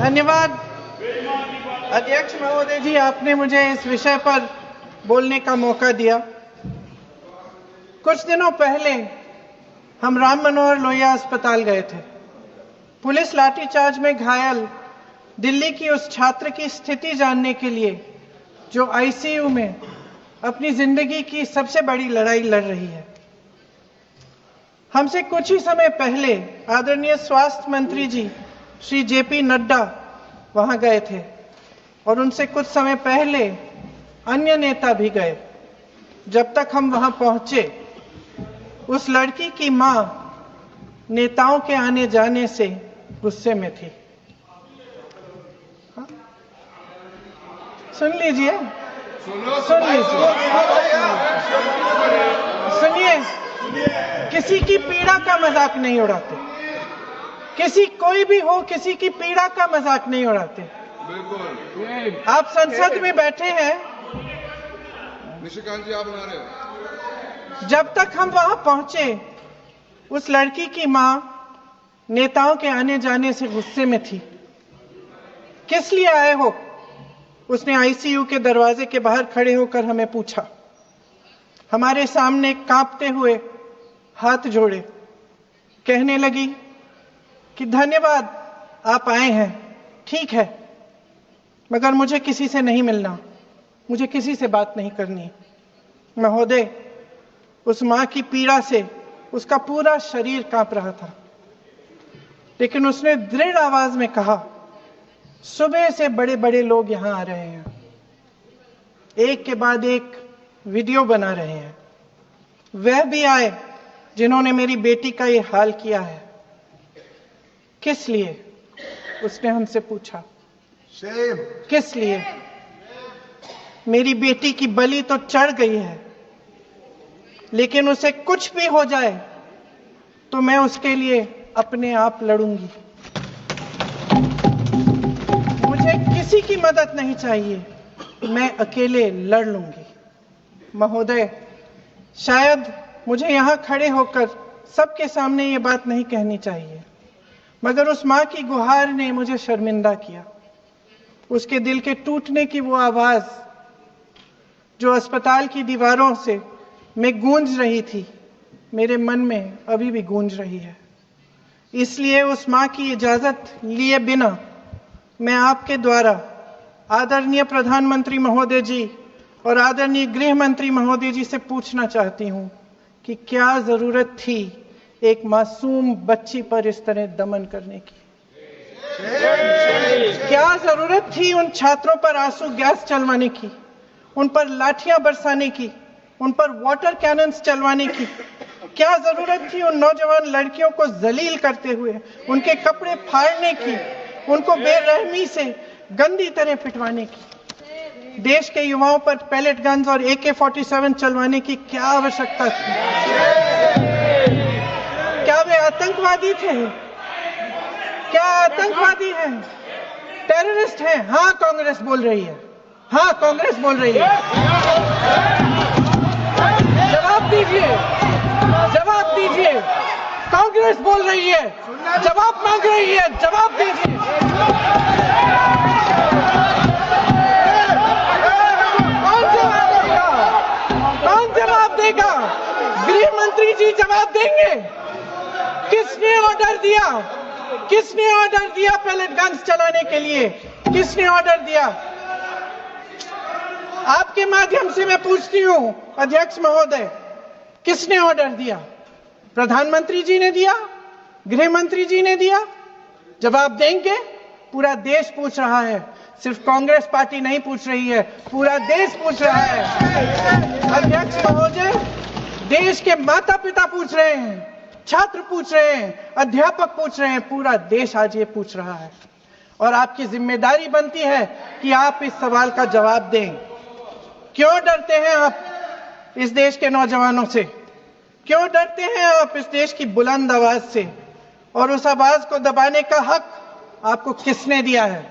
धन्यवाद अध्यक्ष महोदय जी, आपने मुझे इस विषय पर बोलने का मौका दिया। कुछ दिनों पहले हम राम मनोहर लोहिया अस्पताल गए थे। पुलिस लाठीचार्ज में घायल दिल्ली की उस छात्र की स्थिति जानने के लिए जो आईसीयू में अपनी जिंदगी की सबसे बड़ी लड़ाई लड़ रही है। हमसे कुछ ही समय पहले आदरणीय स्वास्थ्य मंत्री जी श्री जेपी नड्डा वहां गए थे और उनसे कुछ समय पहले अन्य नेता भी गए। जब तक हम वहां पहुंचे, उस लड़की की मां नेताओं के आने जाने से गुस्से में थी। सुन लीजिए, सुनिए, किसी की पीड़ा का मजाक नहीं उड़ाते। किसी कोई भी हो, किसी की पीड़ा का मजाक नहीं उड़ाते। बिल्कुल। आप संसद में बैठे हैं, निशिकांत जी आप बना रहे हो। जब तक हम वहां पहुंचे, उस लड़की की मां नेताओं के आने जाने से गुस्से में थी। किस लिए आए हो? उसने आईसीयू के दरवाजे के बाहर खड़े होकर हमें पूछा। हमारे सामने कांपते हुए हाथ जोड़े कहने लगी कि धन्यवाद आप आए हैं, ठीक है, मगर मुझे किसी से नहीं मिलना, मुझे किसी से बात नहीं करनी। महोदय, उस मां की पीड़ा से उसका पूरा शरीर कांप रहा था, लेकिन उसने दृढ़ आवाज में कहा, सुबह से बड़े बड़े लोग यहां आ रहे हैं, एक के बाद एक वीडियो बना रहे हैं। वह भी आए जिन्होंने मेरी बेटी का ये हाल किया है। किस लिए? उसने हमसे पूछा। किस लिए? मेरी बेटी की बलि तो चढ़ गई है, लेकिन उसे कुछ भी हो जाए तो मैं उसके लिए अपने आप लड़ूंगी। मुझे किसी की मदद नहीं चाहिए, मैं अकेले लड़ लूंगी। महोदय, शायद मुझे यहां खड़े होकर सबके सामने ये बात नहीं कहनी चाहिए, मगर उस मां की गुहार ने मुझे शर्मिंदा किया। उसके दिल के टूटने की वो आवाज जो अस्पताल की दीवारों से में गूंज रही थी, मेरे मन में अभी भी गूंज रही है। इसलिए उस मां की इजाजत लिए बिना मैं आपके द्वारा आदरणीय प्रधानमंत्री महोदय जी और आदरणीय गृह मंत्री महोदय जी से पूछना चाहती हूं कि क्या जरूरत थी एक मासूम बच्ची पर इस तरह दमन करने की? क्या जरूरत थी उन छात्रों पर आंसू गैस चलवाने की, उन पर लाठियां बरसाने की, उन पर वाटर कैनन्स चलवाने की? क्या जरूरत थी उन नौजवान लड़कियों को जलील करते हुए उनके कपड़े फाड़ने की, उनको बेरहमी से गंदी तरह पिटवाने की? देश के युवाओं पर पैलेट गन्स और AK-47 चलवाने की क्या आवश्यकता थी? क्या वे आतंकवादी थे? क्या आतंकवादी हैं? टेररिस्ट हैं? हाँ, कांग्रेस बोल रही है। हाँ, कांग्रेस बोल रही है। जवाब दीजिए, जवाब दीजिए। कांग्रेस बोल रही है, जवाब मांग रही है, जवाब दीजिए। कौन जवाब देगा? गृह मंत्री जी जवाब देंगे। किसने ऑर्डर दिया? किसने ऑर्डर दिया पैलेट गन्स चलाने के लिए? किसने ऑर्डर दिया? आपके माध्यम से मैं पूछती हूं अध्यक्ष महोदय, किसने ऑर्डर दिया? प्रधानमंत्री जी ने दिया? गृह मंत्री जी ने दिया? जवाब देंगे? पूरा देश पूछ रहा है, सिर्फ कांग्रेस पार्टी नहीं पूछ रही है, पूरा देश पूछ रहा है। अध्यक्ष महोदय, देश के माता पिता पूछ रहे हैं, छात्र पूछ रहे हैं, अध्यापक पूछ रहे हैं, पूरा देश आज ये पूछ रहा है। और आपकी जिम्मेदारी बनती है कि आप इस सवाल का जवाब दें। क्यों डरते हैं आप इस देश के नौजवानों से? क्यों डरते हैं आप इस देश की बुलंद आवाज से? और उस आवाज को दबाने का हक आपको किसने दिया है?